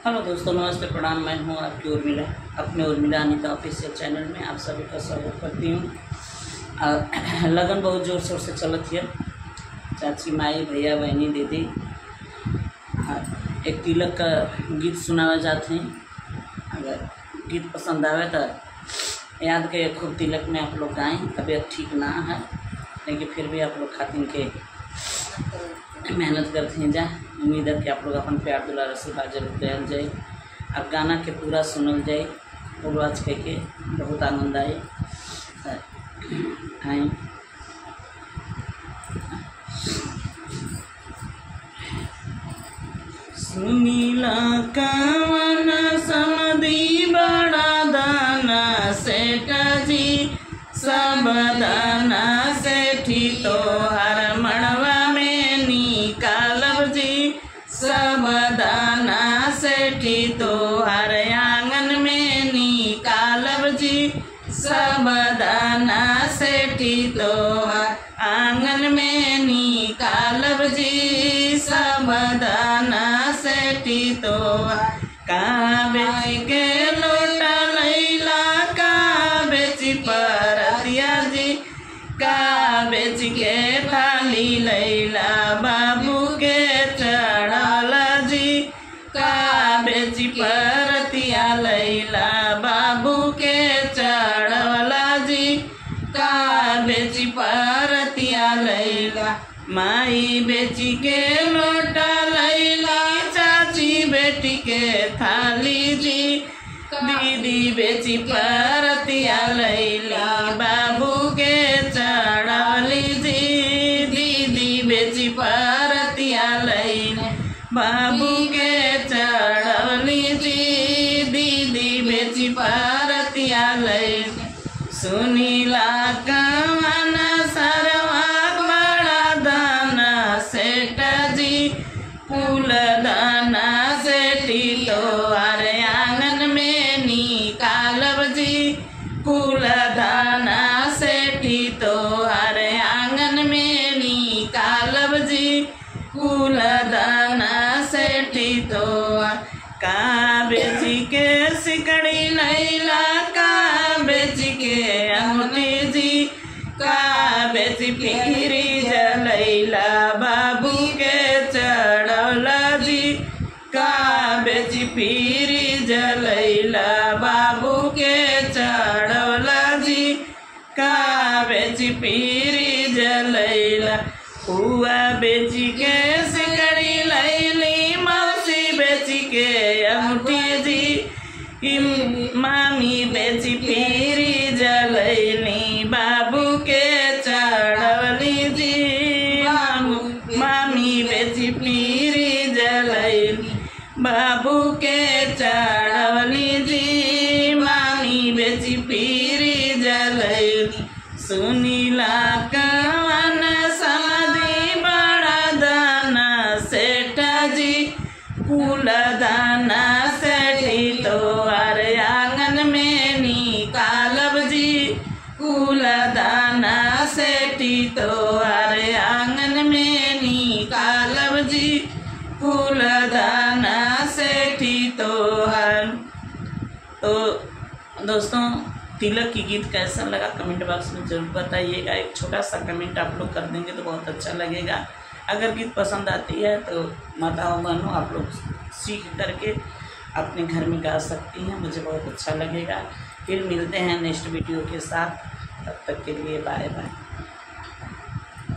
Hello दोस्तों, नमस्ते, प्रणाम। मैं हूं आपकी उर्मिला, अपने उर्मिला अनीता ऑफिशियल चैनल में आप सभी का स्वागत करती हूं। लगन बहुत जोर शोर से चलत है। चाची, माई, भैया, बहनी, दीदी, एक तिलक का गीत सुनावा जाते हैं। अगर गीत पसंद आवे तो याद के खूब तिलक में आप लोग गाएँ। तबीयत ठीक ना है लेकिन फिर भी आप लोग खातिन के मेहनत करते हैं। जा उम्मीद है कि आप लोग अपन प्यार दुलार आशीर्वाद जरूर दिल जाए। अब गाना के पूरा सुनल जाए, आवाज के बहुत आनंद आए। सुनीला कवन समधी बड़ा दाना सेठ जी, सब दाना सेठी तो हर मड़वा में निकालब जी। सब दाना सेठी तो हर आंगन में निकालब जी। सब दाना सेठी तो हर आंगन में निकालब जी। सब दाना सेठी तो का बेच के लोटा लैला, का बेच परतिया जी, का बेच के थाली लैला बाबू के चढ़ाला जी। का बेच परतिया लैला बाबू के चढ़ाला जी। का बेच परतिया लैला माई बेची के लोटा लैला, चाची बेटी के थाली जी। दीदी बेची परतिया लैला बाबू के चढ़ाली जी। दीदी बेची परतिया लैला बाबू के चढ़ाली जी। दीदी बेची परतिया लैला सुनीला कवन सरवा बड़ा दाना सेठ जी। फूल दाना सेठी तो हर आंगन में निकालब जी। फूल दाना सेठी तो हर आंगन में निकालब जी। फूल दाना सेठी तो का बेची के सिकड़ी लैला, का बेची के अंगूठी जी। का बेची पीरी जलैला बाबू के चढ़ौला जी। का बेची पीरी जलैला बाबू के चढ़ौला जी। का बेची पीरी जलैला हुआ बेची के सिकड़ी लैली, मौसी बेची के अंगूठी जी। मामी बेची पीरी जलैली बाबू के चढ़वली जी। मामी बेची पीरी जलैली बाबू के चढ़वली जी। मामी बेची पीरी जलैली सुनीला कवन समधी बड़ा दाना सेठ जी। फूल दाना सेठी तो हर आंगन में निकालब जी। फूल दाना सेठी तो हर आंगन में निकालब जी। फूल दाना सेठी तो हर। तो दोस्तों, तिलक की गीत कैसा लगा कमेंट बॉक्स में जरूर बताइएगा। एक छोटा सा कमेंट आप लोग कर देंगे तो बहुत अच्छा लगेगा। अगर गीत पसंद आती है तो माताओं बहनों आप लोग सीख करके अपने घर में गा सकती हैं, मुझे बहुत अच्छा लगेगा। फिर मिलते हैं नेक्स्ट वीडियो के साथ, तब तक के लिए बाय बाय।